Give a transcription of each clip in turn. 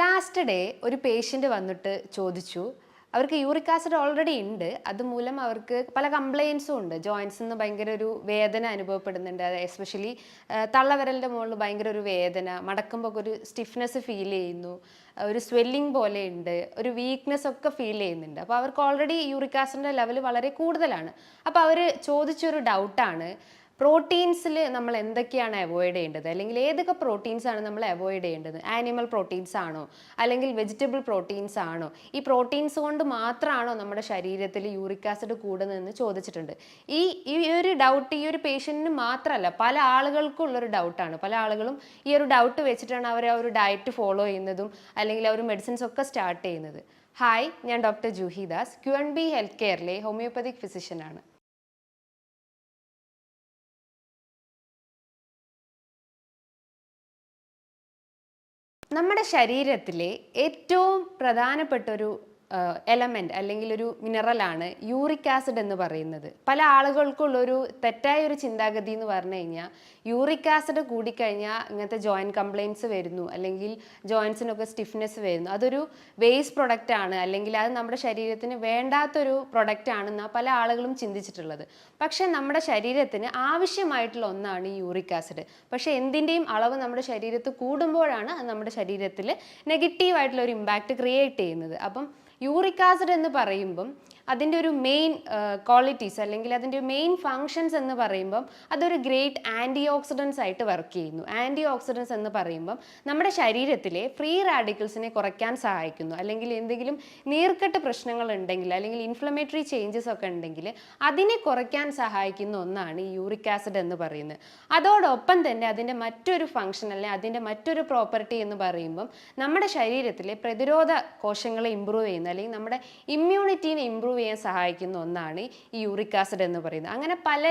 Last day ഒരു patient വന്നിട്ട് ചോദിച്ചു, അവർക്ക് യൂറിക് ആസിഡ് ഓൾറെഡി ഉണ്ട്, അതുമൂലം അവർക്ക് പല കംപ്ലയിൻസും ഉണ്ട്. ജോയിൻസിൽ നിന്ന് ഭയങ്കര ഒരു വേദന അനുഭവപ്പെടുന്നുണ്ട്. അത് എസ്പെഷ്യലി തള്ളവിരലിൻ്റെ മുകളിൽ ഭയങ്കര ഒരു വേദന, മടക്കുമ്പോൾ ഒരു സ്റ്റിഫ്നെസ് ഫീൽ ചെയ്യുന്നു, ഒരു സ്വെല്ലിംഗ് പോലെ ഉണ്ട്, ഒരു വീക്ക്നെസ് ഒക്കെ ഫീൽ ചെയ്യുന്നുണ്ട്. അപ്പോൾ അവർക്ക് ഓൾറെഡി യൂറിക് ആസിഡിൻ്റെ ലെവൽ വളരെ കൂടുതലാണ്. അപ്പോൾ അവർ ചോദിച്ചൊരു ഡൗട്ടാണ്, പ്രോട്ടീൻസിൽ നമ്മൾ എന്തൊക്കെയാണ് അവോയ്ഡ് ചെയ്യേണ്ടത്, അല്ലെങ്കിൽ ഏതൊക്കെ പ്രോട്ടീൻസ് ആണ് നമ്മൾ അവോയ്ഡ് ചെയ്യേണ്ടത്? ആനിമൽ പ്രോട്ടീൻസ് ആണോ, അല്ലെങ്കിൽ വെജിറ്റബിൾ പ്രോട്ടീൻസ് ആണോ? ഈ പ്രോട്ടീൻസ് കൊണ്ട് മാത്രമാണോ നമ്മുടെ ശരീരത്തിൽ യൂറിക് ആസിഡ് കൂടുന്നതെന്ന് ചോദിച്ചിട്ടുണ്ട്. ഈ ഈ ഒരു ഡൗട്ട് ഈ ഒരു പേഷ്യൻറ്റിന് മാത്രമല്ല, പല ആളുകൾക്കും ഉള്ളൊരു ഡൗട്ടാണ്. പല ആളുകളും ഈ ഒരു ഡൗട്ട് വെച്ചിട്ടാണ് അവർ ആ ഒരു ഡയറ്റ് ഫോളോ ചെയ്യുന്നതും അല്ലെങ്കിൽ ആ ഒരു മെഡിസിൻസ് ഒക്കെ സ്റ്റാർട്ട് ചെയ്യുന്നത്. ഹായ്, ഞാൻ doctor Juhi Das, QNB health കെയറിലെ ഹോമിയോപ്പതിക് ഫിസിഷ്യനാണ്. നമ്മുടെ ശരീരത്തിലെ ഏറ്റവും പ്രധാനപ്പെട്ട ഒരു എലമെൻറ്റ് അല്ലെങ്കിൽ ഒരു മിനറലാണ് യൂറിക് ആസിഡ് എന്ന് പറയുന്നത്. പല ആളുകൾക്കുള്ളൊരു തെറ്റായ ഒരു ചിന്താഗതി എന്ന് പറഞ്ഞു കഴിഞ്ഞാൽ, യൂറിക് ആസിഡ് കൂടിക്കഴിഞ്ഞാൽ ഇങ്ങനത്തെ ജോയിൻറ്റ് കംപ്ലയിൻറ്റ്സ് വരുന്നു, അല്ലെങ്കിൽ ജോയിൻസിനൊക്കെ സ്റ്റിഫ്നെസ് വരുന്നു, അതൊരു വേസ്റ്റ് പ്രൊഡക്റ്റ് ആണ്, അല്ലെങ്കിൽ അത് നമ്മുടെ ശരീരത്തിന് വേണ്ടാത്തൊരു പ്രൊഡക്റ്റ് ആണെന്നാണ് പല ആളുകളും ചിന്തിച്ചിട്ടുള്ളത്. പക്ഷേ നമ്മുടെ ശരീരത്തിന് ആവശ്യമായിട്ടുള്ള ഒന്നാണ് ഈ യൂറിക് ആസിഡ്. പക്ഷേ എന്തിൻ്റെയും അളവ് നമ്മുടെ ശരീരത്തിൽ കൂടുമ്പോഴാണ് അത് നമ്മുടെ ശരീരത്തിൽ നെഗറ്റീവായിട്ടുള്ള ഒരു ഇമ്പാക്റ്റ് ക്രിയേറ്റ് ചെയ്യുന്നത്. അപ്പം യൂറിക് ആസിഡ് എന്ന് പറയുമ്പം അതിൻ്റെ ഒരു മെയിൻ ക്വാളിറ്റീസ് അല്ലെങ്കിൽ അതിൻ്റെ മെയിൻ ഫങ്ഷൻസ് എന്ന് പറയുമ്പം അതൊരു ഗ്രേറ്റ് ആൻറ്റി ഓക്സിഡൻസ് ആയിട്ട് വർക്ക് ചെയ്യുന്നു. ആൻറ്റി ഓക്സിഡൻസ് എന്ന് പറയുമ്പം നമ്മുടെ ശരീരത്തിലെ ഫ്രീ റാഡിക്കൽസിനെ കുറയ്ക്കാൻ സഹായിക്കുന്നു. അല്ലെങ്കിൽ എന്തെങ്കിലും നീർക്കെട്ട് പ്രശ്നങ്ങൾ ഉണ്ടെങ്കിൽ, അല്ലെങ്കിൽ ഇൻഫ്ലമേറ്ററി ചേഞ്ചസ് ഒക്കെ ഉണ്ടെങ്കിൽ അതിനെ കുറയ്ക്കാൻ സഹായിക്കുന്ന ഒന്നാണ് ഈ യൂറിക് ആസിഡ് എന്ന് പറയുന്നത്. അതോടൊപ്പം തന്നെ അതിൻ്റെ മറ്റൊരു ഫങ്ഷൻ അല്ലെങ്കിൽ അതിൻ്റെ മറ്റൊരു പ്രോപ്പർട്ടി എന്ന് പറയുമ്പം നമ്മുടെ ശരീരത്തിലെ പ്രതിരോധ കോശങ്ങളെ ഇമ്പ്രൂവ് ചെയ്യുന്ന, അല്ലെങ്കിൽ നമ്മുടെ ഇമ്മ്യൂണിറ്റീനെ ഇമ്പ്രൂവ് ചെയ്യാൻ സഹായിക്കുന്ന ഒന്നാണ് ഈ യൂറിക് ആസിഡ് എന്ന് പറയുന്നത്. അങ്ങനെ പല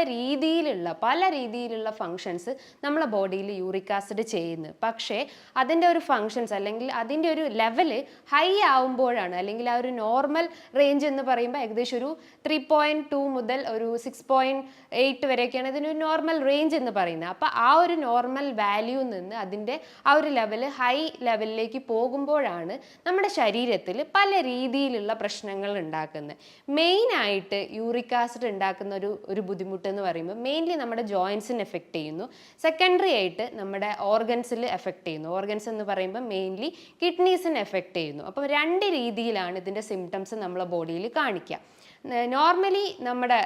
രീതിയിലുള്ള ഫങ്ഷൻസ് നമ്മളെ ബോഡിയിൽ യൂറിക് ആസിഡ് ചെയ്യുന്നു. പക്ഷേ അതിൻ്റെ ഒരു ഫങ്ഷൻസ് അല്ലെങ്കിൽ അതിൻ്റെ ഒരു ലെവല് ഹൈ ആവുമ്പോഴാണ്, അല്ലെങ്കിൽ ആ ഒരു നോർമൽ റേഞ്ച് എന്ന് പറയുമ്പോൾ ഏകദേശം ഒരു 3.2 മുതൽ ഒരു 6.8 വരെയൊക്കെയാണ് ഇതിനൊരു നോർമൽ റേഞ്ച് എന്ന് പറയുന്നത്. അപ്പോൾ ആ ഒരു നോർമൽ വാല്യൂ നിന്ന് അതിൻ്റെ ആ ഒരു ലെവല് ഹൈ ലെവലിലേക്ക് പോകുമ്പോഴാണ് നമ്മുടെ ശരീരത്തിൽ പല രീതിയിലുള്ള പ്രശ്നങ്ങൾ ഉണ്ടാക്കുന്നത്. മെയിനായിട്ട് യൂറിക് ആസിഡ് ഉണ്ടാക്കുന്ന ഒരു ബുദ്ധിമുട്ട് എന്ന് പറയുമ്പോൾ മെയിൻലി നമ്മുടെ ജോയിൻസിന് എഫക്റ്റ് ചെയ്യുന്നു. സെക്കൻഡറി ആയിട്ട് നമ്മുടെ ഓർഗൻസിൽ എഫക്റ്റ് ചെയ്യുന്നു. ഓർഗൻസ് എന്ന് പറയുമ്പോൾ മെയിൻലി കിഡ്നീസിന് എഫക്റ്റ് ചെയ്യുന്നു. അപ്പോൾ രണ്ട് രീതിയിലാണ് ഇതിൻ്റെ സിംറ്റംസ് നമ്മളെ ബോഡിയിൽ കാണിക്കുക. നോർമലി നമ്മുടെ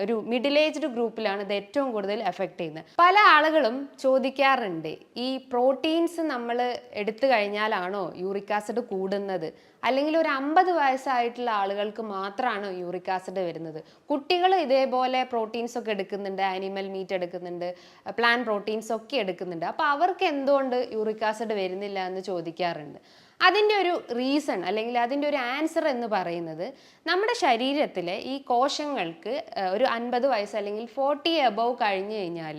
ഒരു മിഡിൽ ഏജ്ഡ് ഗ്രൂപ്പിലാണ് ഇത് ഏറ്റവും കൂടുതൽ എഫക്റ്റ് ചെയ്യുന്നത്. പല ആളുകളും ചോദിക്കാറുണ്ട്, ഈ പ്രോട്ടീൻസ് നമ്മൾ എടുത്തു കഴിഞ്ഞാലാണോ യൂറിക് ആസിഡ് കൂടുന്നത്, അല്ലെങ്കിൽ ഒരു 50 വയസ്സായിട്ടുള്ള ആളുകൾക്ക് മാത്രമാണോ യൂറിക് ആസിഡ് വരുന്നത്? കുട്ടികൾ ഇതേപോലെ പ്രോട്ടീൻസ് ഒക്കെ എടുക്കുന്നുണ്ട്, ആനിമൽ മീറ്റ് എടുക്കുന്നുണ്ട്, പ്ലാന്റ് പ്രോട്ടീൻസ് ഒക്കെ എടുക്കുന്നുണ്ട്. അപ്പോൾ അവർക്ക് എന്തുകൊണ്ട് യൂറിക് ആസിഡ് വരുന്നില്ല എന്ന് ചോദിക്കാറുണ്ട്. അതിൻ്റെ ഒരു റീസൺ അല്ലെങ്കിൽ അതിൻ്റെ ഒരു ആൻസർ എന്ന് പറയുന്നത്, നമ്മുടെ ശരീരത്തിലെ ഈ കോശങ്ങൾക്ക് ഒരു 50 വയസ്സ് അല്ലെങ്കിൽ 40 എബവ് കഴിഞ്ഞ് കഴിഞ്ഞാൽ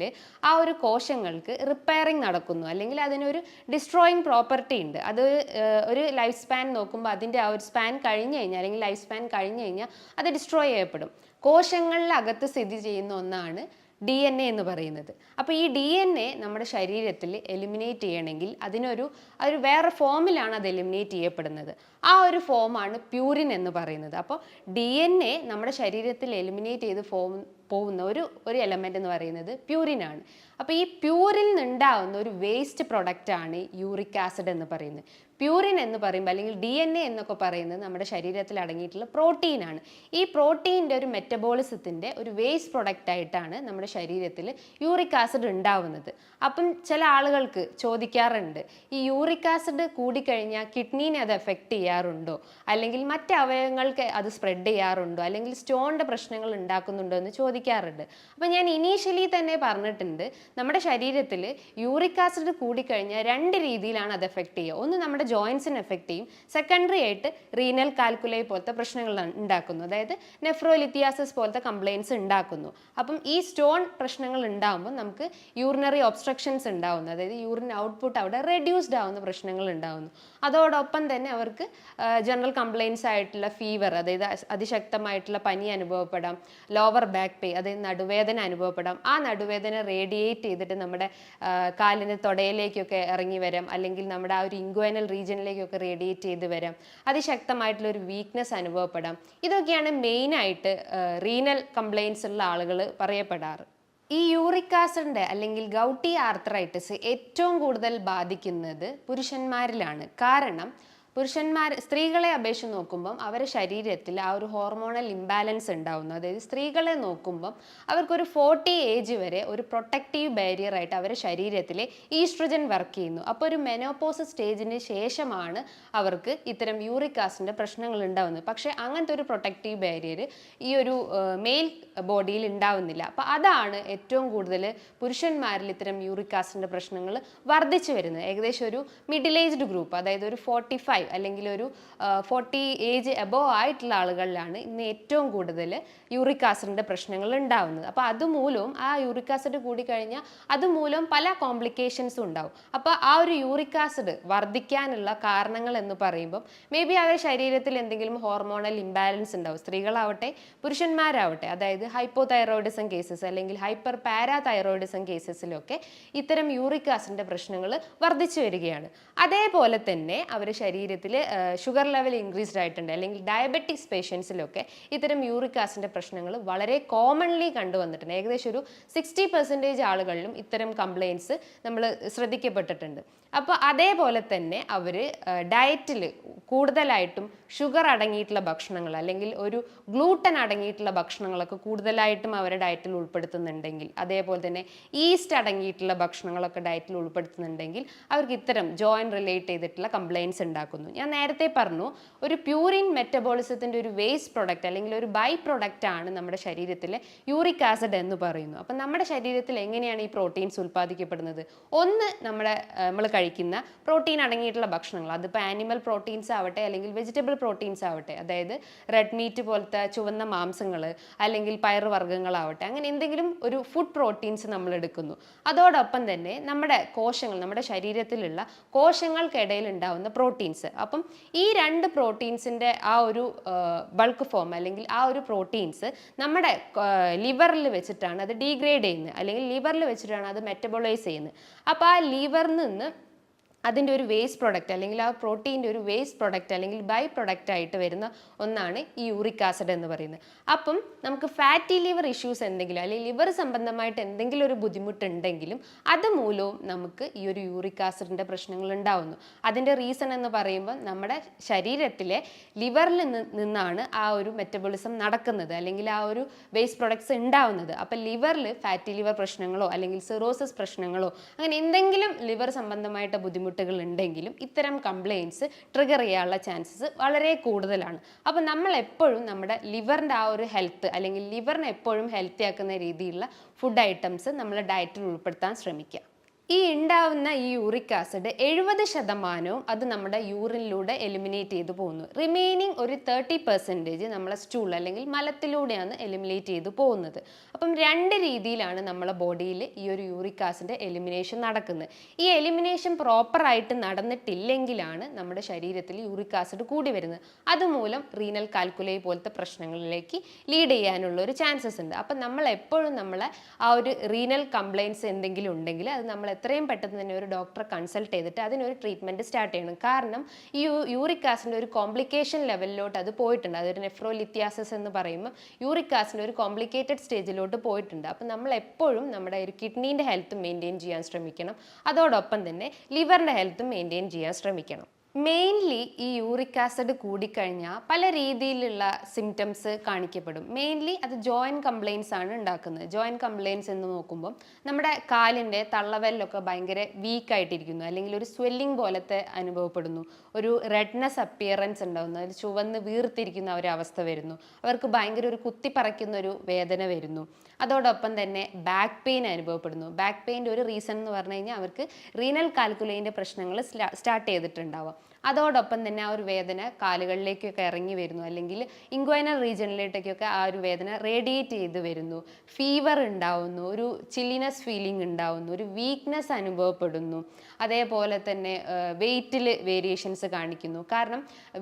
ആ ഒരു കോശങ്ങൾക്ക് റിപ്പയറിങ് നടക്കുന്നു, അല്ലെങ്കിൽ അതിനൊരു ഡിസ്ട്രോയിങ് പ്രോപ്പർട്ടി ഉണ്ട്. അത് ഒരു ലൈഫ് സ്പാൻ നോക്കുമ്പോൾ അതിൻ്റെ ആ ഒരു സ്പാൻ കഴിഞ്ഞ് കഴിഞ്ഞാൽ, അല്ലെങ്കിൽ ലൈഫ് സ്പാൻ കഴിഞ്ഞ് കഴിഞ്ഞാൽ അത് ഡിസ്ട്രോയ് ചെയ്യപ്പെടും. കോശങ്ങളിലകത്ത് സ്ഥിതി ചെയ്യുന്ന ഒന്നാണ് DNA എന്ന് പറയുന്നത്. അപ്പോൾ ഈ DNA നമ്മുടെ ശരീരത്തിൽ എലിമിനേറ്റ് ചെയ്യണമെങ്കിൽ അതിനൊരു വേറെ ഫോമിലാണ് അത് എലിമിനേറ്റ് ചെയ്യപ്പെടുന്നത്. ആ ഒരു ഫോമാണ് പ്യൂരിൻ എന്ന് പറയുന്നത്. അപ്പോൾ DNA നമ്മുടെ ശരീരത്തിൽ എലിമിനേറ്റ് ചെയ്ത് പോകുന്ന ഒരു എലമെൻ്റ് എന്ന് പറയുന്നത് പ്യൂരിനാണ്. അപ്പോൾ ഈ പ്യൂരിൽ നിന്നുണ്ടാവുന്ന ഒരു വേസ്റ്റ് പ്രൊഡക്റ്റാണ് യൂറിക് ആസിഡ് എന്ന് പറയുന്നത്. പ്യൂരിൻ എന്ന് പറയുമ്പോൾ, അല്ലെങ്കിൽ DNA എന്നൊക്കെ പറയുന്നത് നമ്മുടെ ശരീരത്തിൽ അടങ്ങിയിട്ടുള്ള പ്രോട്ടീനാണ്. ഈ പ്രോട്ടീൻ്റെ ഒരു മെറ്റബോളിസത്തിൻ്റെ ഒരു വേസ്റ്റ് പ്രൊഡക്റ്റ് ആയിട്ടാണ് നമ്മുടെ ശരീരത്തിൽ യൂറിക് ആസിഡ് ഉണ്ടാവുന്നത്. അപ്പം ചില ആളുകൾക്ക് ചോദിക്കാറുണ്ട്, ഈ യൂറിക് ആസിഡ് കൂടിക്കഴിഞ്ഞാൽ കിഡ്നീനെ അത് എഫക്റ്റ് ചെയ്യാറുണ്ടോ, അല്ലെങ്കിൽ മറ്റ് അവയവങ്ങൾക്ക് അത് സ്പ്രെഡ് ചെയ്യാറുണ്ടോ, അല്ലെങ്കിൽ സ്റ്റോണിൻ്റെ പ്രശ്നങ്ങൾ ഉണ്ടാക്കുന്നുണ്ടോ എന്ന് ചോദിക്കാറുണ്ട്. അപ്പം ഞാൻ ഇനീഷ്യലി തന്നെ പറഞ്ഞിട്ടുണ്ട്, നമ്മുടെ ശരീരത്തിൽ യൂറിക് ആസിഡ് കൂടിക്കഴിഞ്ഞാൽ രണ്ട് രീതിയിലാണ് അത് എഫക്റ്റ് ചെയ്യുക. ഒന്ന് നമ്മുടെ ജോയിൻസിന് എഫക്റ്റ് ചെയ്യും, സെക്കൻഡറി ആയിട്ട് റീനൽ കാൽക്കുലൈ പോലത്തെ പ്രശ്നങ്ങൾ ഉണ്ടാക്കുന്നു, അതായത് നെഫ്രോലിത്തിയാസിസ് പോലത്തെ കംപ്ലയിൻസ് ഉണ്ടാക്കുന്നു. അപ്പം ഈ സ്റ്റോൺ പ്രശ്നങ്ങൾ ഉണ്ടാകുമ്പോൾ നമുക്ക് യൂറിനറി ഒബ്സ്ട്രക്ഷൻസ് ഉണ്ടാവുന്നു, അതായത് യൂറിൻ ഔട്ട്പുട്ട് അവിടെ റെഡ്യൂസ്ഡ് ആവുന്ന പ്രശ്നങ്ങൾ ഉണ്ടാവുന്നു. അതോടൊപ്പം തന്നെ അവർക്ക് ജനറൽ കംപ്ലയിൻസ് ആയിട്ടുള്ള ഫീവർ, അതായത് അതിശക്തമായിട്ടുള്ള പനി അനുഭവപ്പെടാം, ലോവർ ബാക്ക് ഗൗട്ടി, അതായത് നടുവേദന അനുഭവപ്പെടാം. ആ നടുവേദന റേഡിയേറ്റ് ചെയ്തിട്ട് നമ്മുടെ കാലിന് തൊടയിലേക്കൊക്കെ ഇറങ്ങി വരാം, അല്ലെങ്കിൽ നമ്മുടെ ആ ഒരു ഇൻഗ്വൈനൽ റീജിയനിലേക്കൊക്കെ റേഡിയേറ്റ് ചെയ്ത് വരാം. അതിശക്തമായിട്ടുള്ള ഒരു വീക്ക്നെസ് അനുഭവപ്പെടാം. ഇതൊക്കെയാണ് മെയിനായിട്ട് റീനൽ കംപ്ലയിൻസ് ഉള്ള ആളുകൾ പറയപ്പെടാറ്. ഈ യൂറിക് ആസിഡിൻ്റെ അല്ലെങ്കിൽ ഗൗട്ടി ആർത്രൈറ്റിസ് ഏറ്റവും കൂടുതൽ ബാധിക്കുന്നത് പുരുഷന്മാരിലാണ്. കാരണം സ്ത്രീകളെ അപേക്ഷിച്ച് നോക്കുമ്പം അവരുടെ ശരീരത്തിൽ ആ ഒരു ഹോർമോണൽ ഇംബാലൻസ് ഉണ്ടാവുന്നു. അതായത് സ്ത്രീകളെ നോക്കുമ്പം അവർക്കൊരു 40 ഏജ് വരെ ഒരു പ്രൊട്ടക്റ്റീവ് ബാരിയർ ആയിട്ട് അവരുടെ ശരീരത്തിലെ ഈസ്ട്രജൻ വർക്ക് ചെയ്യുന്നു. അപ്പോൾ ഒരു മെനോപോസ് സ്റ്റേജിന് ശേഷമാണ് അവർക്ക് ഇത്തരം യൂറിക് ആസിഡിൻ്റെ പ്രശ്നങ്ങൾ ഉണ്ടാവുന്നത്. പക്ഷേ അങ്ങനത്തെ ഒരു പ്രൊട്ടക്റ്റീവ് ബാരിയർ ഈ ഒരു മെയിൽ ബോഡിയിൽ ഉണ്ടാവുന്നില്ല. അപ്പോൾ അതാണ് ഏറ്റവും കൂടുതൽ പുരുഷന്മാരിൽ ഇത്തരം യൂറിക് ആസിഡിൻ്റെ പ്രശ്നങ്ങൾ വർദ്ധിച്ചു വരുന്നത്. ഏകദേശം ഒരു മിഡിൽ ഏജ്ഡ് ഗ്രൂപ്പ്, അതായത് ഒരു 45 അല്ലെങ്കിൽ ഒരു 40 ഏജ് എബോവ് ആയിട്ടുള്ള ആളുകളിലാണ് ഇന്ന് ഏറ്റവും കൂടുതൽ യൂറിക് ആസിഡിൻ്റെ പ്രശ്നങ്ങൾ ഉണ്ടാവുന്നത്. അപ്പോൾ അതുമൂലവും ആ യൂറിക് ആസിഡ് കൂടിക്കഴിഞ്ഞാൽ അതുമൂലം പല കോംപ്ലിക്കേഷൻസും ഉണ്ടാവും. അപ്പോൾ ആ ഒരു യൂറിക് ആസിഡ് വർദ്ധിക്കാനുള്ള കാരണങ്ങൾ എന്ന് പറയുമ്പം മേ ബി അവരുടെ ശരീരത്തിൽ എന്തെങ്കിലും ഹോർമോണൽ ഇംബാലൻസ് ഉണ്ടാവും. സ്ത്രീകളാവട്ടെ പുരുഷന്മാരാവട്ടെ, അതായത് ഹൈപ്പോതൈറോയിഡിസം കേസസ് അല്ലെങ്കിൽ ഹൈപ്പർ പാരാതൈറോയിഡിസം കേസസിലൊക്കെ ഇത്തരം യൂറിക് ആസിഡിൻ്റെ പ്രശ്നങ്ങൾ വർദ്ധിച്ചു വരികയാണ്. അതേപോലെ തന്നെ അവരുടെ ശരീരത്തിൽ ഷുഗർ ലെവൽ ഇൻക്രീസ്ഡ് ആയിട്ടുണ്ട്, അല്ലെങ്കിൽ ഡയബറ്റിക്സ് പേഷ്യൻസിലൊക്കെ ഇത്തരം യൂറിക് ആസിഡിൻ്റെ പ്രശ്നങ്ങൾ വളരെ കോമൺലി കണ്ടുവന്നിട്ടുണ്ട്. ഏകദേശം ഒരു 60% ആളുകളിലും ഇത്തരം കംപ്ലയിൻസ് നമ്മൾ ശ്രദ്ധിക്കപ്പെട്ടിട്ടുണ്ട്. അപ്പോൾ അതേപോലെ തന്നെ അവർ ഡയറ്റിൽ കൂടുതലായിട്ടും ഷുഗർ അടങ്ങിയിട്ടുള്ള ഭക്ഷണങ്ങൾ അല്ലെങ്കിൽ ഒരു ഗ്ലൂട്ടൻ അടങ്ങിയിട്ടുള്ള ഭക്ഷണങ്ങളൊക്കെ കൂടുതലായിട്ടും അവരുടെ ഡയറ്റിൽ ഉൾപ്പെടുത്തുന്നുണ്ടെങ്കിൽ, അതേപോലെ തന്നെ ഈസ്റ്റ് അടങ്ങിയിട്ടുള്ള ഭക്ഷണങ്ങളൊക്കെ ഡയറ്റിൽ ഉൾപ്പെടുത്തുന്നുണ്ടെങ്കിൽ അവർക്ക് ഇത്തരം ജോയിൻറ്റ് റിലേറ്റ് ചെയ്തിട്ടുള്ള കംപ്ലയിൻസ് ഉണ്ടാക്കുന്നു. ഞാൻ നേരത്തെ പറഞ്ഞു, ഒരു പ്യൂരിൻ മെറ്റബോളിസത്തിൻ്റെ ഒരു വേസ്റ്റ് പ്രൊഡക്റ്റ് അല്ലെങ്കിൽ ഒരു ബൈ പ്രൊഡക്റ്റ് ആണ് നമ്മുടെ ശരീരത്തിലെ യൂറിക് ആസിഡ് എന്ന് പറയുന്നു. അപ്പം നമ്മുടെ ശരീരത്തിൽ എങ്ങനെയാണ് ഈ പ്രോട്ടീൻസ് ഉൽപ്പാദിക്കപ്പെടുന്നത്? ഒന്ന്, നമ്മൾ കഴിക്കുന്ന പ്രോട്ടീൻ അടങ്ങിയിട്ടുള്ള ഭക്ഷണങ്ങൾ, അതിപ്പോൾ ആനിമൽ പ്രോട്ടീൻസ് ആവട്ടെ അല്ലെങ്കിൽ വെജിറ്റബിൾ പ്രോട്ടീൻസ് ആവട്ടെ, അതായത് റെഡ് മീറ്റ് പോലത്തെ ചുവന്ന മാംസങ്ങൾ അല്ലെങ്കിൽ പയറുവർഗ്ഗങ്ങളാവട്ടെ, അങ്ങനെ എന്തെങ്കിലും ഒരു ഫുഡ് പ്രോട്ടീൻസ് നമ്മൾ എടുക്കുന്നു. അതോടൊപ്പം തന്നെ നമ്മുടെ കോശങ്ങൾ, നമ്മുടെ ശരീരത്തിലുള്ള കോശങ്ങൾക്കിടയിൽ ഉണ്ടാവുന്ന പ്രോട്ടീൻസ്. അപ്പം ഈ രണ്ട് പ്രോട്ടീൻസിൻ്റെ ആ ഒരു ബൾക്ക് ഫോം അല്ലെങ്കിൽ ആ ഒരു പ്രോട്ടീൻസ് നമ്മുടെ ലിവറിൽ വെച്ചിട്ടാണ് അത് ഡീഗ്രേഡ് ചെയ്യുന്നത്, അല്ലെങ്കിൽ ലിവറിൽ വെച്ചിട്ടാണ് അത് മെറ്റബോളൈസ് ചെയ്യുന്നത്. അപ്പോൾ ആ ലിവറിൽ നിന്ന് അതിൻ്റെ ഒരു വേസ്റ്റ് പ്രൊഡക്റ്റ് അല്ലെങ്കിൽ ആ പ്രോട്ടീൻ്റെ ഒരു വേസ്റ്റ് പ്രൊഡക്റ്റ് അല്ലെങ്കിൽ ബൈ പ്രൊഡക്റ്റ് ആയിട്ട് വരുന്ന ഒന്നാണ് ഈ യൂറിക് ആസിഡ് എന്ന് പറയുന്നത്. അപ്പം നമുക്ക് ഫാറ്റി ലിവർ ഇഷ്യൂസ് എന്തെങ്കിലും അല്ലെങ്കിൽ ലിവർ സംബന്ധമായിട്ട് എന്തെങ്കിലും ഒരു ബുദ്ധിമുട്ടുണ്ടെങ്കിലും അതുമൂലവും നമുക്ക് ഈ ഒരു യൂറിക് ആസിഡിൻ്റെ പ്രശ്നങ്ങൾ ഉണ്ടാവുന്നു. അതിൻ്റെ റീസൺ എന്ന് പറയുമ്പോൾ നമ്മുടെ ശരീരത്തിലെ ലിവറിൽ നിന്നാണ് ആ ഒരു മെറ്റബോളിസം നടക്കുന്നത് അല്ലെങ്കിൽ ആ ഒരു വേസ്റ്റ് പ്രൊഡക്ട്സ് ഉണ്ടാവുന്നത്. അപ്പം ലിവറിൽ ഫാറ്റി ലിവർ പ്രശ്നങ്ങളോ അല്ലെങ്കിൽ സിറോസിസ് പ്രശ്നങ്ങളോ അങ്ങനെ എന്തെങ്കിലും ലിവർ സംബന്ധമായിട്ട് ബുദ്ധിമുട്ടുകൾ ഉണ്ടെങ്കിലും ഇത്തരം കംപ്ലയിൻസ് ട്രിഗർ ചെയ്യാനുള്ള ചാൻസസ് വളരെ കൂടുതലാണ്. അപ്പോൾ നമ്മൾ എപ്പോഴും നമ്മുടെ ലിവറിൻ്റെ ആ ഒരു ഹെൽത്ത് അല്ലെങ്കിൽ ലിവറിനെ എപ്പോഴും ഹെൽത്തി ആക്കുന്ന രീതിയിലുള്ള ഫുഡ് ഐറ്റംസ് നമ്മൾ ഡയറ്റിൽ ഉൾപ്പെടുത്താൻ ശ്രമിക്കുക. ഈ ഉണ്ടാവുന്ന ഈ യൂറിക് ആസിഡ് 70% അത് നമ്മുടെ യൂറിനിലൂടെ എലിമിനേറ്റ് ചെയ്തു പോകുന്നു. റിമൈനിങ് ഒരു 30% നമ്മളെ സ്റ്റൂൾ അല്ലെങ്കിൽ മലത്തിലൂടെയാണ് എലിമിനേറ്റ് ചെയ്തു പോകുന്നത്. അപ്പം രണ്ട് രീതിയിലാണ് നമ്മളെ ബോഡിയിൽ ഈ ഒരു യൂറിക് ആസിഡ് എലിമിനേഷൻ നടക്കുന്നത്. ഈ എലിമിനേഷൻ പ്രോപ്പറായിട്ട് നടന്നിട്ടില്ലെങ്കിലാണ് നമ്മുടെ ശരീരത്തിൽ യൂറിക് ആസിഡ് കൂടി വരുന്നത്. അതുമൂലം റീനൽ കാൽക്കുലൈ പോലത്തെ പ്രശ്നങ്ങളിലേക്ക് ലീഡ് ചെയ്യാനുള്ള ഒരു ചാൻസസ് ഉണ്ട്. അപ്പം നമ്മൾ എപ്പോഴും നമ്മളെ ആ ഒരു റീനൽ കംപ്ലയിൻസ് എന്തെങ്കിലും ഉണ്ടെങ്കിൽ അത് നമ്മൾ എത്രയും പെട്ടെന്ന് തന്നെ ഒരു ഡോക്ടറെ കൺസൾട്ട് ചെയ്തിട്ട് അതിനൊരു ട്രീറ്റ്മെൻറ്റ് സ്റ്റാർട്ട് ചെയ്യണം. കാരണം ഈ യൂറിക് ആസിഡിൻ്റെ ഒരു കോംപ്ലിക്കേഷൻ ലെവലിലോട്ട് അത് പോയിട്ടുണ്ട്. അതൊരു നെഫ്രോലിത്യാസിസ് എന്ന് പറയുമ്പോൾ യൂറിക് ആസിഡിൻ്റെ ഒരു കോംപ്ലിക്കേറ്റഡ് സ്റ്റേജിലോട്ട് പോയിട്ടുണ്ട്. അപ്പം നമ്മൾ എപ്പോഴും നമ്മുടെ ഒരു കിഡ്നീൻ്റെ ഹെൽത്ത് മെയിൻറ്റെയിൻ ചെയ്യാൻ ശ്രമിക്കണം. അതോടൊപ്പം തന്നെ ലിവറിൻ്റെ ഹെൽത്തും മെയിൻറ്റെയിൻ ചെയ്യാൻ ശ്രമിക്കണം. മെയിൻലി ഈ യൂറിക് ആസിഡ് കൂടിക്കഴിഞ്ഞാൽ പല രീതിയിലുള്ള സിംറ്റംസ് കാണിക്കപ്പെടും. മെയിൻലി അത് ജോയിൻറ്റ് കംപ്ലയിൻസ് ആണ് ഉണ്ടാക്കുന്നത്. ജോയിൻറ്റ് കംപ്ലയിൻസ് എന്ന് നോക്കുമ്പം നമ്മുടെ കാലിൻ്റെ തള്ളവെല്ലൊക്കെ ഭയങ്കര വീക്കായിട്ടിരിക്കുന്നു, അല്ലെങ്കിൽ ഒരു സ്വെല്ലിംഗ് പോലത്തെ അനുഭവപ്പെടുന്നു, ഒരു റെഡ്നെസ് അപ്പിയറൻസ് ഉണ്ടാകുന്നു, അത് ചുവന്ന് വീർത്തിരിക്കുന്ന ഒരവസ്ഥ വരുന്നു, അവർക്ക് ഭയങ്കര ഒരു കുത്തിപ്പറയ്ക്കുന്ന ഒരു വേദന വരുന്നു. അതോടൊപ്പം തന്നെ ബാക്ക് പെയിൻ അനുഭവപ്പെടുന്നു. ബാക്ക് പെയിൻ്റെ ഒരു റീസൺ എന്ന് പറഞ്ഞു കഴിഞ്ഞാൽ അവർക്ക് റീനൽ കാൽക്കുലൈൻ്റെ പ്രശ്നങ്ങൾ സ്റ്റാർട്ട് ചെയ്തിട്ടുണ്ടാവാം. അതോടൊപ്പം തന്നെ ആ ഒരു വേദന കാലുകളിലേക്കൊക്കെ ഇറങ്ങി വരുന്നു, അല്ലെങ്കിൽ ഇൻഗ്വൈനൽ റീജിയനിലേക്കൊക്കെ ആ ഒരു വേദന റേഡിയേറ്റ് ചെയ്ത് വരുന്നു, ഫീവർ ഉണ്ടാവുന്നു, ഒരു ചില്ലിനെസ് ഫീലിംഗ് ഉണ്ടാവുന്നു, ഒരു വീക്ക്നെസ് അനുഭവപ്പെടുന്നു, അതേപോലെ തന്നെ വെയിറ്റിൽ വേരിയേഷൻസ് കാണിക്കുന്നു. കാരണം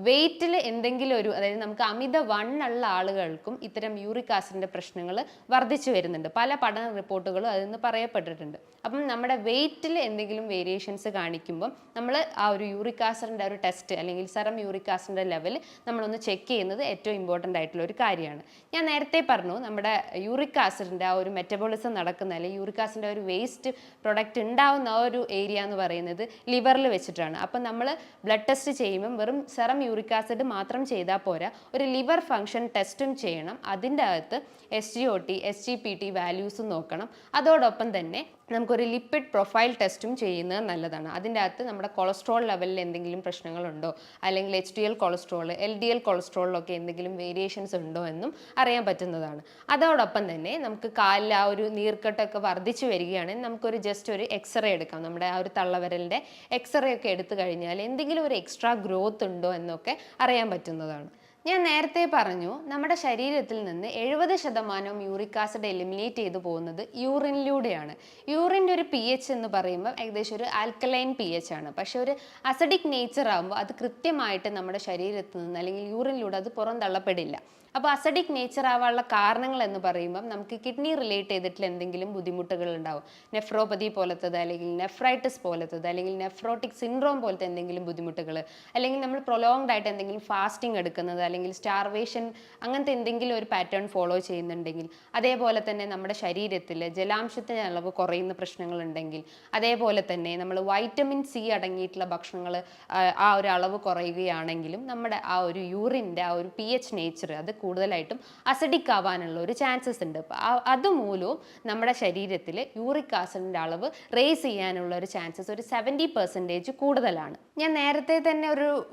വെയിറ്റിൽ എന്തെങ്കിലും ഒരു, അതായത് നമുക്ക് അമിത വണ്ണുള്ള ആളുകൾക്കും ഇത്തരം യൂറിക് ആസിഡിൻ്റെ പ്രശ്നങ്ങൾ വർദ്ധിച്ചു വരുന്നുണ്ട്. പല പഠന റിപ്പോർട്ടുകളും അതിൽ പറയപ്പെട്ടിട്ടുണ്ട്. അപ്പം നമ്മുടെ വെയിറ്റിൽ എന്തെങ്കിലും വേരിയേഷൻസ് കാണിക്കുമ്പം നമ്മൾ ആ ഒരു യൂറിക് ആസിഡിൻ്റെ ഒരു ടെസ്റ്റ് അല്ലെങ്കിൽ സെറം യൂറിക് ആസിഡിൻ്റെ ലെവൽ നമ്മളൊന്ന് ചെക്ക് ചെയ്യുന്നത് ഏറ്റവും ഇമ്പോർട്ടൻ്റ് ആയിട്ടുള്ള ഒരു കാര്യമാണ്. ഞാൻ നേരത്തെ പറഞ്ഞു നമ്മുടെ യൂറിക് ആസിഡിൻ്റെ ആ ഒരു മെറ്റബോളിസം നടക്കുന്ന, അല്ലെങ്കിൽ യൂറിക് ആസിഡിൻ്റെ ഒരു വേസ്റ്റ് പ്രൊഡക്റ്റ് ഉണ്ടാവുന്ന ആ ഒരു ഏരിയ എന്ന് പറയുന്നത് ലിവറിൽ വെച്ചിട്ടാണ്. അപ്പം നമ്മൾ ബ്ലഡ് ടെസ്റ്റ് ചെയ്യുമ്പം വെറും സെറം യൂറിക് ആസിഡ് മാത്രം ചെയ്താൽ പോരാ, ഒരു ലിവർ ഫംഗ്ഷൻ ടെസ്റ്റും ചെയ്യണം. അതിൻ്റെ അകത്ത് SGOT SGPT വാല്യൂസും നോക്കണം. അതോടൊപ്പം തന്നെ നമുക്കൊരു ലിപ്പിഡ് പ്രൊഫൈൽ ടെസ്റ്റും ചെയ്യുന്നത് നല്ലതാണ്. അതിൻ്റെ അകത്ത് നമ്മുടെ കൊളസ്ട്രോൾ ലെവലിൽ എന്തെങ്കിലും പ്രശ്നങ്ങളുണ്ടോ, അല്ലെങ്കിൽ HDL കൊളസ്ട്രോൾ LDL കൊളസ്ട്രോളിലൊക്കെ എന്തെങ്കിലും വേരിയേഷൻസ് ഉണ്ടോ എന്നും അറിയാൻ പറ്റുന്നതാണ്. അതോടൊപ്പം തന്നെ നമുക്ക് കാലിൽ ആ ഒരു നീർക്കെട്ടൊക്കെ വർദ്ധിച്ചു വരികയാണെങ്കിൽ നമുക്കൊരു ജസ്റ്റ് ഒരു എക്സ്റേ എടുക്കാം. നമ്മുടെ ആ ഒരു തള്ളവിരലിൻ്റെ എക്സ്റേ ഒക്കെ എടുത്തു കഴിഞ്ഞാൽ എന്തെങ്കിലും ഒരു എക്സ്ട്രാ ഗ്രോത്ത് ഉണ്ടോ എന്നൊക്കെ അറിയാൻ പറ്റുന്നതാണ്. ഞാൻ നേരത്തെ പറഞ്ഞു നമ്മുടെ ശരീരത്തിൽ നിന്ന് 70% യൂറിക് ആസിഡ് എലിമിനേറ്റ് ചെയ്തു പോകുന്നത് യൂറിനിലൂടെയാണ്. യൂറിൻ്റെ ഒരു pH എന്ന് പറയുമ്പോൾ ഏകദേശം ഒരു ആൽക്കലൈൻ pH ആണ്. പക്ഷെ ഒരു അസിഡിക് നേച്ചർ ആകുമ്പോൾ അത് കൃത്യമായിട്ട് നമ്മുടെ ശരീരത്തിൽ നിന്ന് അല്ലെങ്കിൽ യൂറിനിലൂടെ അത് പുറന്തള്ളപ്പെടില്ല. അപ്പോൾ അസിഡിക് നേച്ചർ ആവാനുള്ള കാരണങ്ങൾ എന്ന് പറയുമ്പം നമുക്ക് കിഡ്നി റിലേറ്റ് ചെയ്തിട്ടുള്ള എന്തെങ്കിലും ബുദ്ധിമുട്ടുകൾ ഉണ്ടാവും. നെഫ്രോപ്പതി പോലത്തത്, അല്ലെങ്കിൽ നെഫ്രൈറ്റിസ് പോലത്തത്, അല്ലെങ്കിൽ നെഫ്രോട്ടിക് സിൻഡ്രോം പോലത്തെ എന്തെങ്കിലും ബുദ്ധിമുട്ടുകൾ, അല്ലെങ്കിൽ നമ്മൾ പ്രൊലോങ്ഡ് ആയിട്ട് എന്തെങ്കിലും ഫാസ്റ്റിംഗ് എടുക്കുന്നത്, അല്ലെങ്കിൽ സ്റ്റാർവേഷൻ അങ്ങനത്തെ എന്തെങ്കിലും ഒരു പാറ്റേൺ ഫോളോ ചെയ്യുന്നുണ്ടെങ്കിൽ, അതേപോലെ തന്നെ നമ്മുടെ ശരീരത്തിൽ ജലാംശത്തിൻ്റെ അളവ് കുറയുന്ന പ്രശ്നങ്ങളുണ്ടെങ്കിൽ, അതേപോലെ തന്നെ നമ്മൾ വൈറ്റമിൻ C അടങ്ങിയിട്ടുള്ള ഭക്ഷണങ്ങൾ ആ ഒരു അളവ് കുറയുകയാണെങ്കിലും നമ്മുടെ ആ ഒരു യൂറിൻ്റെ ആ ഒരു pH നേച്ചർ അത് കൂടുതലായിട്ടും അസിഡിക് ആവാനുള്ള ഒരു ചാൻസസ് ഉണ്ട്. അതുമൂലവും നമ്മുടെ ശരീരത്തിൽ യൂറിക് ആസിഡിൻ്റെ അളവ് റേസ് ചെയ്യാനുള്ള ഒരു ചാൻസസ് ഒരു 70% കൂടുതലാണ്. ഞാൻ നേരത്തെ തന്നെ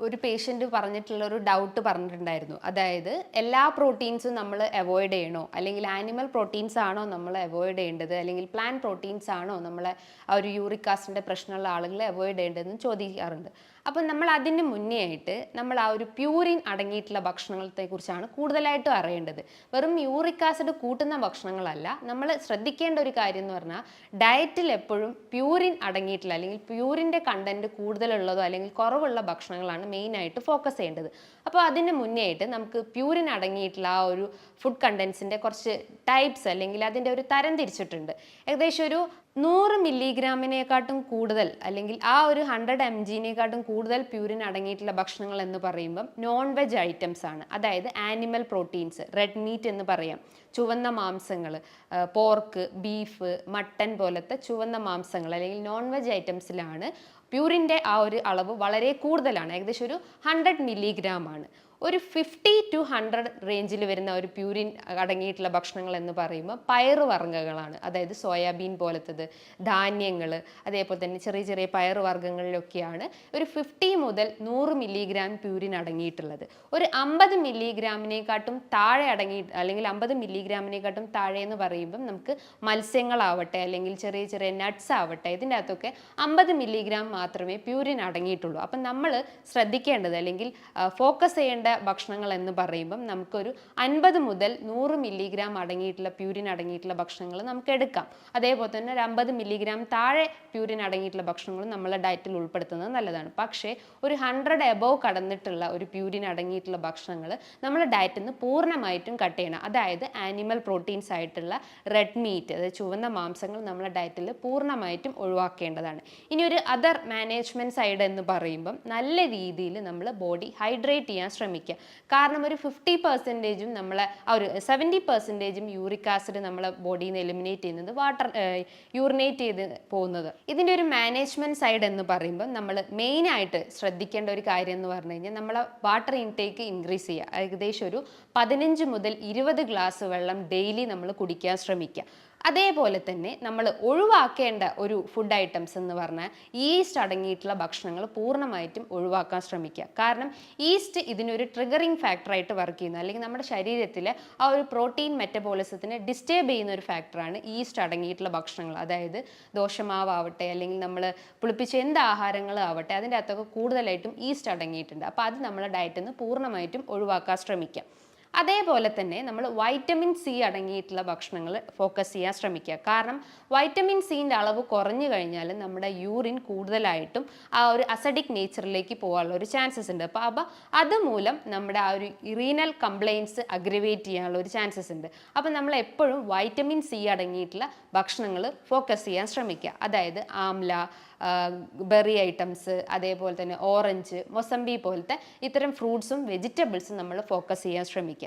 ഒരു പേഷ്യൻ്റ് പറഞ്ഞിട്ടുള്ള ഒരു ഡൗട്ട് പറഞ്ഞിട്ടുണ്ടായിരുന്നു. അതായത് എല്ലാ പ്രോട്ടീൻസും നമ്മൾ അവോയ്ഡ് ചെയ്യണോ, അല്ലെങ്കിൽ ആനിമൽ പ്രോട്ടീൻസ് ആണോ നമ്മൾ അവോയ്ഡ് ചെയ്യേണ്ടത്, അല്ലെങ്കിൽ പ്ലാന്റ് പ്രോട്ടീൻസ് ആണോ നമ്മളെ ആ ഒരു യൂറിക് ആസിഡിൻ്റെ പ്രശ്നമുള്ള ആളുകളെ അവോയ്ഡ് ചെയ്യേണ്ടതെന്ന് ചോദിക്കാറുണ്ട്. അപ്പം നമ്മൾ അതിന് മുന്നേ ആയിട്ട് നമ്മൾ ആ ഒരു പ്യൂരിൻ അടങ്ങിയിട്ടുള്ള ഭക്ഷണത്തെക്കുറിച്ചാണ് കൂടുതലായിട്ടും അറിയേണ്ടത്. വെറും യൂറിക് ആസിഡ് കൂട്ടുന്ന ഭക്ഷണങ്ങളല്ല, നമ്മൾ ശ്രദ്ധിക്കേണ്ട ഒരു കാര്യം എന്ന് പറഞ്ഞാൽ ഡയറ്റിൽ എപ്പോഴും പ്യൂരിൻ അടങ്ങിയിട്ടുള്ള, അല്ലെങ്കിൽ പ്യൂരിൻ്റെ കണ്ടൻറ്റ് കൂടുതലുള്ളതോ അല്ലെങ്കിൽ കുറവുള്ള ഭക്ഷണങ്ങളാണ് മെയിനായിട്ട് ഫോക്കസ് ചെയ്യേണ്ടത്. അപ്പോൾ അതിന് മുന്നേ ആയിട്ട് നമുക്ക് പ്യൂരിൻ അടങ്ങിയിട്ടുള്ള ആ ഒരു ഫുഡ് കണ്ടൻസിൻ്റെ കുറച്ച് ടൈപ്സ്, അല്ലെങ്കിൽ അതിൻ്റെ ഒരു തരം തിരിച്ചിട്ടുണ്ട്. ഏകദേശം ഒരു 100 മില്ലിഗ്രാമിനെക്കാട്ടും കൂടുതൽ, അല്ലെങ്കിൽ ആ ഒരു 100 mg കൂടുതൽ പ്യൂരിൻ അടങ്ങിയിട്ടുള്ള ഭക്ഷണങ്ങൾ എന്ന് പറയുമ്പം നോൺ വെജ് ഐറ്റംസ് ആണ്. അതായത് ആനിമൽ പ്രോട്ടീൻസ്, റെഡ് മീറ്റ് എന്ന് പറയാം, ചുവന്ന മാംസങ്ങൾ, പോർക്ക്, ബീഫ്, മട്ടൻ പോലത്തെ ചുവന്ന മാംസങ്ങൾ അല്ലെങ്കിൽ നോൺ വെജ് ഐറ്റംസിലാണ് പ്യൂരിൻ്റെ ആ ഒരു അളവ് വളരെ കൂടുതലാണ്. ഏകദേശം ഒരു 100 മില്ലിഗ്രാം ആണ്. ഒരു 50 to 100 റേഞ്ചിൽ വരുന്ന ഒരു പ്യൂരിൻ അടങ്ങിയിട്ടുള്ള ഭക്ഷണങ്ങൾ എന്ന് പറയുമ്പോൾ പയറുവർഗ്ഗങ്ങളാണ്. അതായത് സോയാബീൻ പോലത്തത്, ധാന്യങ്ങൾ, അതേപോലെ തന്നെ ചെറിയ ചെറിയ പയറുവർഗ്ഗങ്ങളിലൊക്കെയാണ് ഒരു 50 മുതൽ 100 മില്ലിഗ്രാം പ്യൂരിൻ അടങ്ങിയിട്ടുള്ളത്. ഒരു 50 മില്ലിഗ്രാമിനെക്കാട്ടും താഴെ അല്ലെങ്കിൽ 50 മില്ലിഗ്രാമിനെക്കാട്ടും താഴെ എന്ന് പറയുമ്പം നമുക്ക് മത്സ്യങ്ങളാവട്ടെ, അല്ലെങ്കിൽ ചെറിയ ചെറിയ നട്ട്സ് ആവട്ടെ, ഇതിൻ്റെ അകത്തൊക്കെ 50 മില്ലിഗ്രാം മാത്രമേ പ്യൂരിൻ അടങ്ങിയിട്ടുള്ളൂ. അപ്പം നമ്മൾ ശ്രദ്ധിക്കേണ്ടത്, അല്ലെങ്കിൽ ഫോക്കസ് ചെയ്യേണ്ട ഭക്ഷണങ്ങൾ എന്ന് പറയുമ്പം നമുക്കൊരു 50 മുതൽ 100 മില്ലിഗ്രാം അടങ്ങിയിട്ടുള്ള പ്യൂരിൻ അടങ്ങിയിട്ടുള്ള ഭക്ഷണങ്ങൾ നമുക്ക് എടുക്കാം. അതേപോലെ തന്നെ ഒരു 50 മില്ലിഗ്രാം താഴെ പ്യൂരിൻ അടങ്ങിയിട്ടുള്ള ഭക്ഷണങ്ങളും നമ്മളെ ഡയറ്റിൽ ഉൾപ്പെടുത്തുന്നത് നല്ലതാണ്. പക്ഷേ ഒരു 100 എബോവ് കടന്നിട്ടുള്ള ഒരു പ്യൂരിൻ അടങ്ങിയിട്ടുള്ള ഭക്ഷണങ്ങൾ നമ്മുടെ ഡയറ്റിൽ നിന്ന് പൂർണ്ണമായിട്ടും കട്ട് ചെയ്യണം. അതായത് ആനിമൽ പ്രോട്ടീൻസ് ആയിട്ടുള്ള റെഡ് മീറ്റ്, അതായത് ചുവന്ന മാംസങ്ങൾ നമ്മുടെ ഡയറ്റിൽ പൂർണ്ണമായിട്ടും ഒഴിവാക്കേണ്ടതാണ്. ഇനി ഒരു അതർ മാനേജ്മെൻറ്റ് സൈഡ് എന്ന് പറയുമ്പം നല്ല രീതിയിൽ നമ്മൾ ബോഡി ഹൈഡ്രേറ്റ് ചെയ്യാൻ ശ്രമിക്കുക. കാരണം ഒരു 50% നമ്മളെ ആ ഒരു 70% യൂറിക് ആസിഡ് നമ്മളെ ബോഡിയിൽ നിന്ന് എലിമിനേറ്റ് ചെയ്യുന്നത് യൂറിനേറ്റ് ചെയ്ത് പോകുന്നത്. ഇതിൻ്റെ ഒരു മാനേജ്മെൻറ്റ് സൈഡ് എന്ന് പറയുമ്പോൾ നമ്മൾ മെയിനായിട്ട് ശ്രദ്ധിക്കേണ്ട ഒരു കാര്യം എന്ന് പറഞ്ഞു കഴിഞ്ഞാൽ നമ്മളെ വാട്ടർ ഇൻടേക്ക് ഇൻക്രീസ് ചെയ്യുക. ഏകദേശം ഒരു 15 മുതൽ 20 ഗ്ലാസ് വെള്ളം ഡെയിലി നമ്മൾ കുടിക്കാൻ ശ്രമിക്കുക. അതേപോലെ തന്നെ നമ്മൾ ഒഴിവാക്കേണ്ട ഒരു ഫുഡ് ഐറ്റംസ് എന്ന് പറഞ്ഞാൽ ഈസ്റ്റ് അടങ്ങിയിട്ടുള്ള ഭക്ഷണങ്ങൾ പൂർണ്ണമായിട്ടും ഒഴിവാക്കാൻ ശ്രമിക്കുക. കാരണം ഈസ്റ്റ് ഇതിനൊരു ട്രിഗറിങ് ഫാക്ടറായിട്ട് വർക്ക് ചെയ്യുന്നു, അല്ലെങ്കിൽ നമ്മുടെ ശരീരത്തിലെ ആ ഒരു പ്രോട്ടീൻ മെറ്റബോളിസത്തിനെ ഡിസ്റ്റേബ് ചെയ്യുന്ന ഒരു ഫാക്ടറാണ് ഈസ്റ്റ് അടങ്ങിയിട്ടുള്ള ഭക്ഷണങ്ങൾ. അതായത് ദോശമാവാവട്ടെ അല്ലെങ്കിൽ നമ്മൾ പുളിപ്പിച്ച എന്ത് ആഹാരങ്ങളാവട്ടെ അതിൻ്റെ അകത്തൊക്കെ കൂടുതലായിട്ടും ഈസ്റ്റ് അടങ്ങിയിട്ടുണ്ട്. അപ്പോൾ അത് നമ്മുടെ ഡയറ്റിൽ നിന്ന് പൂർണ്ണമായിട്ടും ഒഴിവാക്കാൻ ശ്രമിക്കാം. അതേപോലെ തന്നെ നമ്മൾ വൈറ്റമിൻ സി അടങ്ങിയിട്ടുള്ള ഭക്ഷണങ്ങൾ ഫോക്കസ് ചെയ്യാൻ ശ്രമിക്കുക. കാരണം വൈറ്റമിൻ സിൻ്റെ അളവ് കുറഞ്ഞു കഴിഞ്ഞാൽ നമ്മുടെ യൂറിൻ കൂടുതലായിട്ടും ആ ഒരു അസിഡിക് നേച്ചറിലേക്ക് പോകാനുള്ള ഒരു ചാൻസസ് ഉണ്ട്. അപ്പോൾ അതുമൂലം നമ്മുടെ ആ ഒരു റീനൽ കംപ്ലയിൻസ് അഗ്രിവേറ്റ് ചെയ്യാനുള്ള ഒരു ചാൻസസ് ഉണ്ട്. അപ്പോൾ നമ്മൾ എപ്പോഴും വൈറ്റമിൻ സി അടങ്ങിയിട്ടുള്ള ഭക്ഷണങ്ങൾ ഫോക്കസ് ചെയ്യാൻ ശ്രമിക്കുക. അതായത് ആംല, ബെറി ഐറ്റംസ്, അതേപോലെ തന്നെ ഓറഞ്ച്, മൊസംബി പോലത്തെ ഇത്തരം ഫ്രൂട്ട്സും വെജിറ്റബിൾസും നമ്മൾ ഫോക്കസ് ചെയ്യാൻ ശ്രമിക്കുക.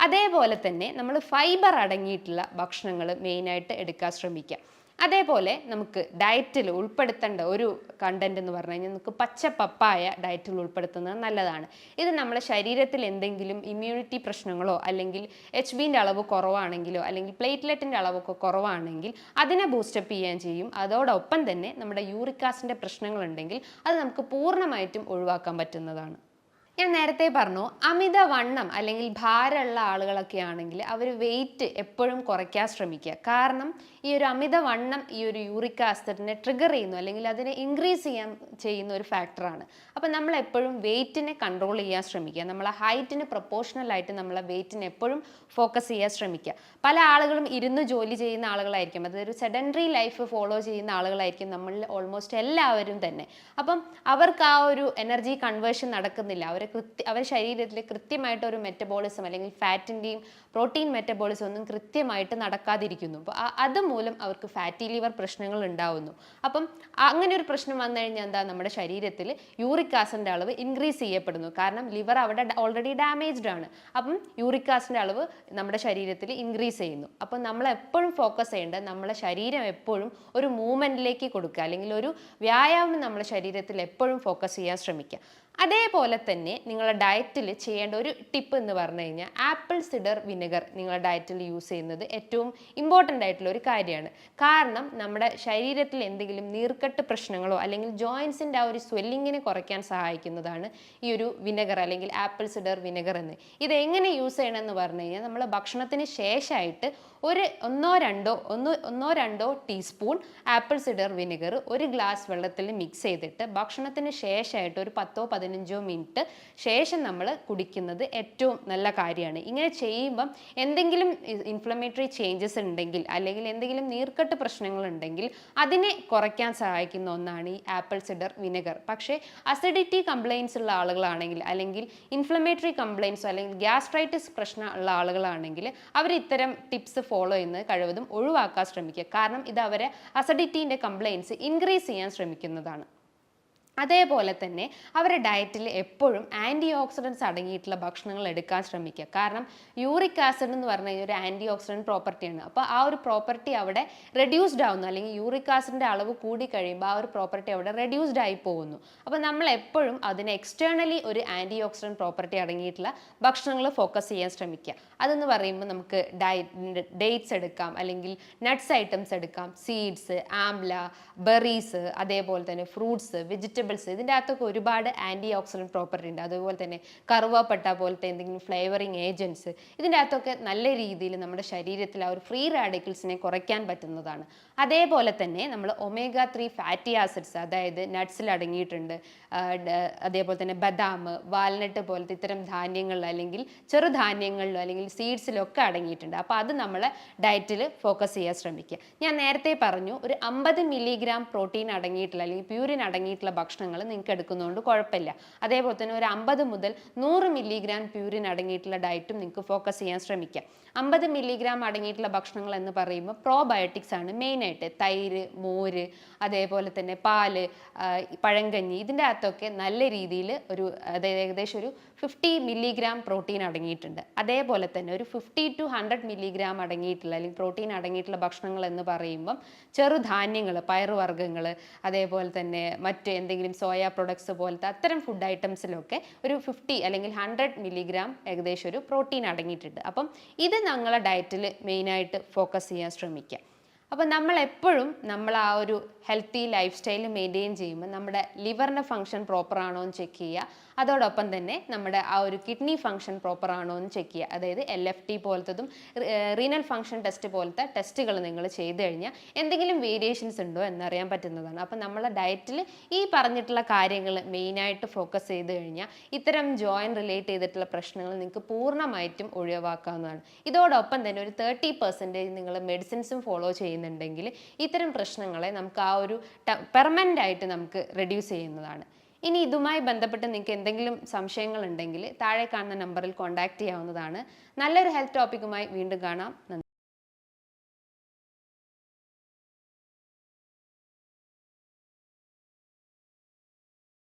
അതേപോലെ തന്നെ നമ്മൾ ഫൈബർ അടങ്ങിയിട്ടുള്ള ഭക്ഷണങ്ങൾ മെയിനായിട്ട് എടുക്കാൻ ശ്രമിക്കുക. അതേപോലെ നമുക്ക് ഡയറ്റിൽ ഉൾപ്പെടുത്തേണ്ട ഒരു കണ്ടന്റ് എന്ന് പറഞ്ഞു കഴിഞ്ഞാൽ നമുക്ക് പച്ച പപ്പായ ഡയറ്റിൽ ഉൾപ്പെടുത്തുന്നത് നല്ലതാണ്. ഇത് നമ്മുടെ ശരീരത്തിൽ എന്തെങ്കിലും ഇമ്മ്യൂണിറ്റി പ്രശ്നങ്ങളോ അല്ലെങ്കിൽ HBൻ്റെ അളവ് കുറവാണെങ്കിലോ അല്ലെങ്കിൽ പ്ലേറ്റ്ലെറ്റിൻ്റെ അളവൊക്കെ കുറവാണെങ്കിൽ അതിനെ ബൂസ്റ്റപ്പ് ചെയ്യാൻ ചെയ്യും. അതോടൊപ്പം തന്നെ നമ്മുടെ യൂറിക് ആസിഡിൻ്റെ പ്രശ്നങ്ങളുണ്ടെങ്കിൽ അത് നമുക്ക് പൂർണ്ണമായിട്ടും ഒഴിവാക്കാൻ പറ്റുന്നതാണ്. ഞാൻ നേരത്തെ പറഞ്ഞു, അമിതവണ്ണം അല്ലെങ്കിൽ ഭാരമുള്ള ആളുകളൊക്കെ ആണെങ്കിൽ അവർ വെയിറ്റ് എപ്പോഴും കുറയ്ക്കാൻ ശ്രമിക്കുക. കാരണം ഈ ഒരു അമിതവണ്ണം ഈ ഒരു യൂറിക് ആസിഡിനെ ട്രിഗർ ചെയ്യുന്നു അല്ലെങ്കിൽ അതിനെ ഇൻക്രീസ് ചെയ്യുന്ന ഒരു ഫാക്ടറാണ്. അപ്പം നമ്മൾ എപ്പോഴും വെയിറ്റിനെ കൺട്രോൾ ചെയ്യാൻ ശ്രമിക്കുക. നമ്മളെ ഹൈറ്റിന് പ്രൊപ്പോർഷണലായിട്ട് നമ്മളെ വെയിറ്റിനെ എപ്പോഴും ഫോക്കസ് ചെയ്യാൻ ശ്രമിക്കുക. പല ആളുകളും ഇരുന്ന് ജോലി ചെയ്യുന്ന ആളുകളായിരിക്കും, അതൊരു സെഡൻറ്ററി ലൈഫ് ഫോളോ ചെയ്യുന്ന ആളുകളായിരിക്കും നമ്മളിൽ ഓൾമോസ്റ്റ് എല്ലാവരും തന്നെ. അപ്പം അവർക്ക് ആ ഒരു എനർജി കൺവേർഷൻ നടക്കുന്നില്ല. അവരുടെ ശരീരത്തിൽ കൃത്യമായിട്ട് ഒരു മെറ്റബോളിസം അല്ലെങ്കിൽ ഫാറ്റിൻ്റെയും പ്രോട്ടീൻ മെറ്റബോളിസം ഒന്നും കൃത്യമായിട്ട് നടക്കാതിരിക്കുന്നു. അപ്പോൾ അതുമൂലം അവർക്ക് ഫാറ്റി ലിവർ പ്രശ്നങ്ങൾ ഉണ്ടാവുന്നു. അപ്പം അങ്ങനെ ഒരു പ്രശ്നം വന്നു കഴിഞ്ഞാൽ എന്താ, നമ്മുടെ ശരീരത്തിൽ യൂറിക് ആസിഡിൻ്റെ അളവ് ഇൻക്രീസ് ചെയ്യപ്പെടുന്നു. കാരണം ലിവർ അവിടെ ഓൾറെഡി ഡാമേജ്ഡ് ആണ്. അപ്പം യൂറിക് ആസിഡിൻ്റെ അളവ് നമ്മുടെ ശരീരത്തിൽ ഇൻക്രീസ് ചെയ്യുന്നു. അപ്പം നമ്മൾ എപ്പോഴും ഫോക്കസ് ചെയ്യേണ്ടത് നമ്മളെ ശരീരം എപ്പോഴും ഒരു മൂവ്മെൻറ്റിലേക്ക് കൊടുക്കുക, അല്ലെങ്കിൽ ഒരു വ്യായാമം നമ്മുടെ ശരീരത്തിൽ എപ്പോഴും ഫോക്കസ് ചെയ്യാൻ ശ്രമിക്കുക. അതേപോലെ തന്നെ നിങ്ങളുടെ ഡയറ്റിൽ ചെയ്യേണ്ട ഒരു ടിപ്പ് എന്ന് പറഞ്ഞു കഴിഞ്ഞാൽ ആപ്പിൾ സിഡർ വിനെഗർ നിങ്ങളുടെ ഡയറ്റിൽ യൂസ് ചെയ്യുന്നത് ഏറ്റവും ഇമ്പോർട്ടൻ്റ് ആയിട്ടുള്ള ഒരു കാര്യമാണ്. കാരണം നമ്മുടെ ശരീരത്തിൽ എന്തെങ്കിലും നീർക്കെട്ട് പ്രശ്നങ്ങളോ അല്ലെങ്കിൽ ജോയിൻസിൻ്റെ ആ ഒരു സ്വെല്ലിങ്ങിനെ കുറയ്ക്കാൻ സഹായിക്കുന്നതാണ് ഈ ഒരു വിനെഗർ അല്ലെങ്കിൽ ആപ്പിൾ സിഡർ വിനെഗർ എന്ന്. ഇത് എങ്ങനെ യൂസ് ചെയ്യണമെന്ന് പറഞ്ഞു കഴിഞ്ഞാൽ നമ്മൾ ഭക്ഷണത്തിന് ശേഷമായിട്ട് ഒന്നോ രണ്ടോ ടീസ്പൂൺ ആപ്പിൾ സിഡർ വിനെഗർ ഒരു ഗ്ലാസ് വെള്ളത്തിൽ മിക്സ് ചെയ്തിട്ട് ഭക്ഷണത്തിന് ശേഷമായിട്ട് ഒരു 10-15 മിനിറ്റ് ശേഷം നമ്മൾ കുടിക്കുന്നത് ഏറ്റവും നല്ല കാര്യമാണ്. ഇങ്ങനെ ചെയ്യുമ്പം എന്തെങ്കിലും ഇൻഫ്ലമേറ്ററി ചേഞ്ചസ് ഉണ്ടെങ്കിൽ അല്ലെങ്കിൽ എന്തെങ്കിലും നീർക്കെട്ട് പ്രശ്നങ്ങളുണ്ടെങ്കിൽ അതിനെ കുറയ്ക്കാൻ സഹായിക്കുന്ന ഒന്നാണ് ഈ ആപ്പിൾ സിഡർ വിനെഗർ. പക്ഷേ അസിഡിറ്റി കംപ്ലയിൻസ് ഉള്ള ആളുകളാണെങ്കിൽ അല്ലെങ്കിൽ ഇൻഫ്ലമേറ്ററി കംപ്ലയിൻസോ അല്ലെങ്കിൽ ഗ്യാസ്ട്രൈറ്റിസ് പ്രശ്നം ഉള്ള ആളുകളാണെങ്കിൽ അവർ ഇത്തരം ടിപ്സ് ഫോളോ ചെയ്യുന്നത് കഴിവതും ഒഴിവാക്കാൻ ശ്രമിക്കുക. കാരണം ഇത് അവരെ അസിഡിറ്റീൻ്റെ കംപ്ലയിൻസ് ഇൻക്രീസ് ചെയ്യാൻ ശ്രമിക്കുന്നതാണ്. അതേപോലെ തന്നെ അവരുടെ ഡയറ്റിൽ എപ്പോഴും ആൻറ്റി ഓക്സിഡൻസ് അടങ്ങിയിട്ടുള്ള ഭക്ഷണങ്ങൾ എടുക്കാൻ ശ്രമിക്കുക. കാരണം യൂറിക് ആസിഡ് എന്ന് പറഞ്ഞു കഴിഞ്ഞാൽ ഒരു ആൻറ്റി ഓക്സിഡൻറ്റ് പ്രോപ്പർട്ടിയാണ്. അപ്പോൾ ആ ഒരു പ്രോപ്പർട്ടി അവിടെ റെഡ്യൂസ്ഡ് ആവുന്നു, അല്ലെങ്കിൽ യൂറിക് ആസിഡിൻ്റെ അളവ് കൂടി കഴിയുമ്പോൾ ആ ഒരു പ്രോപ്പർട്ടി അവിടെ റെഡ്യൂസ്ഡ് ആയി പോകുന്നു. അപ്പോൾ നമ്മൾ എപ്പോഴും അതിന് എക്സ്റ്റേണലി ഒരു ആൻറ്റി ഓക്സിഡൻറ്റ് പ്രോപ്പർട്ടി അടങ്ങിയിട്ടുള്ള ഭക്ഷണങ്ങൾ ഫോക്കസ് ചെയ്യാൻ ശ്രമിക്കുക. അതെന്ന് പറയുമ്പോൾ നമുക്ക് ഡേറ്റ്സ് എടുക്കാം, അല്ലെങ്കിൽ നട്ട്സ് ഐറ്റംസ് എടുക്കാം, സീഡ്സ്, ആംല, ബെറീസ്, അതേപോലെ തന്നെ ഫ്രൂട്ട്സ്, വെജിറ്റബിൾസ്. ഇതിൻ്റെ അകത്തൊക്കെ ഒരുപാട് ആൻറ്റി ഓക്സിഡൻറ്റ് പ്രോപ്പർട്ടി ഉണ്ട്. അതുപോലെ തന്നെ കറുവപ്പട്ട പോലത്തെ എന്തെങ്കിലും ഫ്ലേവറിങ് ഏജൻറ്റ്സ്, ഇതിൻ്റെ അകത്തൊക്കെ നല്ല രീതിയിൽ നമ്മുടെ ശരീരത്തിൽ ആ ഒരു ഫ്രീ റാഡിക്കൽസിനെ കുറയ്ക്കാൻ പറ്റുന്നതാണ്. അതേപോലെ തന്നെ നമ്മൾ ഒമേഗ 3 ഫാറ്റി ആസിഡ്സ്, അതായത് നട്ട്സിൽ അടങ്ങിയിട്ടുണ്ട്. അതേപോലെ തന്നെ ബദാം, വാൽനട്ട് പോലത്തെ ഇത്തരം ധാന്യങ്ങളിൽ അല്ലെങ്കിൽ ചെറുധാന്യങ്ങളിലോ അല്ലെങ്കിൽ സീഡ്സിലൊക്കെ അടങ്ങിയിട്ടുണ്ട്. അപ്പോൾ അത് നമ്മളെ ഡയറ്റിൽ ഫോക്കസ് ചെയ്യാൻ ശ്രമിക്കുക. ഞാൻ നേരത്തെ പറഞ്ഞു, ഒരു 50 മില്ലിഗ്രാം പ്രോട്ടീൻ അടങ്ങിയിട്ടുള്ള അല്ലെങ്കിൽ പ്യൂരിൻ അടങ്ങിയിട്ടുള്ള ഭക്ഷണങ്ങൾ നിങ്ങൾക്ക് എടുക്കുന്നതുകൊണ്ട് കുഴപ്പമില്ല. അതേപോലെ തന്നെ ഒരു 50 മുതൽ 100 മില്ലിഗ്രാം പ്യൂരിൻ അടങ്ങിയിട്ടുള്ള ഡയറ്റും നിങ്ങൾക്ക് ഫോക്കസ് ചെയ്യാൻ ശ്രമിക്കുക. 50 മില്ലിഗ്രാം അടങ്ങിയിട്ടുള്ള ഭക്ഷണങ്ങൾ എന്ന് പറയുമ്പോൾ പ്രോബയോട്ടിക്സ് ആണ് മെയിനായിട്ട്. തൈര്, മോര്, അതേപോലെ തന്നെ പാല്, പഴങ്കഞ്ഞി, ഇതിൻ്റെ അകത്തൊക്കെ നല്ല രീതിയിൽ അതായത് ഏകദേശം ഒരു 50 മില്ലിഗ്രാം പ്രോട്ടീൻ അടങ്ങിയിട്ടുണ്ട്. അതേപോലെ തന്നെ ഒരു 50 to 100 മില്ലിഗ്രാം അടങ്ങിയിട്ടുള്ള അല്ലെങ്കിൽ പ്രോട്ടീൻ അടങ്ങിയിട്ടുള്ള ഭക്ഷണങ്ങൾ എന്ന് പറയുമ്പം ചെറുധാന്യങ്ങൾ, പയറുവർഗ്ഗങ്ങൾ, അതേപോലെ തന്നെ മറ്റ് എന്തെങ്കിലും സോയ പ്രൊഡക്ട്സ് പോലത്തെ അത്തരം ഫുഡ് ഐറ്റംസിലൊക്കെ ഒരു 50 അല്ലെങ്കിൽ 100 മില്ലിഗ്രാം ഏകദേശം ഒരു പ്രോട്ടീൻ അടങ്ങിയിട്ടുണ്ട്. അപ്പം ഇത് ഞങ്ങളെ ഡയറ്റിൽ മെയിനായിട്ട് ഫോക്കസ് ചെയ്യാൻ ശ്രമിക്കുക. അപ്പോൾ നമ്മൾ എപ്പോഴും നമ്മൾ ആ ഒരു ഹെൽത്തി ലൈഫ് സ്റ്റൈൽ മെയിൻറ്റെയിൻ ചെയ്യുമ്പോൾ നമ്മുടെ ലിവറിൻ്റെ ഫംഗ്ഷൻ പ്രോപ്പർ ആണോ എന്ന് ചെക്ക് ചെയ്യുക. അതോടൊപ്പം തന്നെ നമ്മുടെ ആ ഒരു കിഡ്നി ഫംഗ്ഷൻ പ്രോപ്പർ ആണോ എന്ന് ചെക്ക് ചെയ്യുക. അതായത് LFT പോലത്തതും റീനൽ ഫംഗ്ഷൻ ടെസ്റ്റ് പോലത്തെ ടെസ്റ്റുകൾ നിങ്ങൾ ചെയ്ത് കഴിഞ്ഞാൽ എന്തെങ്കിലും വേരിയേഷൻസ് ഉണ്ടോ എന്നറിയാൻ പറ്റുന്നതാണ്. അപ്പം നമ്മളെ ഡയറ്റിൽ ഈ പറഞ്ഞിട്ടുള്ള കാര്യങ്ങൾ മെയിനായിട്ട് ഫോക്കസ് ചെയ്ത് കഴിഞ്ഞാൽ ഇത്തരം ജോയിൻറ്റ് റിലേറ്റ് ചെയ്തിട്ടുള്ള പ്രശ്നങ്ങൾ നിങ്ങൾക്ക് പൂർണ്ണമായിട്ടും ഒഴിവാക്കാവുന്നതാണ്. ഇതോടൊപ്പം തന്നെ ഒരു 30% നിങ്ങൾ മെഡിസിൻസും ഫോളോ ചെയ്യുന്നുണ്ടെങ്കിൽ ഇത്തരം പ്രശ്നങ്ങളെ നമുക്ക് ആ ഒരു പെർമനൻ്റ് ആയിട്ട് നമുക്ക് റെഡ്യൂസ് ചെയ്യുന്നതാണ്. ഇനി ഇതുമായി ബന്ധപ്പെട്ട് നിങ്ങൾക്ക് എന്തെങ്കിലും സംശയങ്ങൾ ഉണ്ടെങ്കിൽ താഴെ കാണുന്ന നമ്പറിൽ കോൺടാക്റ്റ് ചെയ്യാവുന്നതാണ്. നല്ലൊരു ഹെൽത്ത് ടോപ്പിക്കുമായി വീണ്ടും കാണാം. നന്ദി.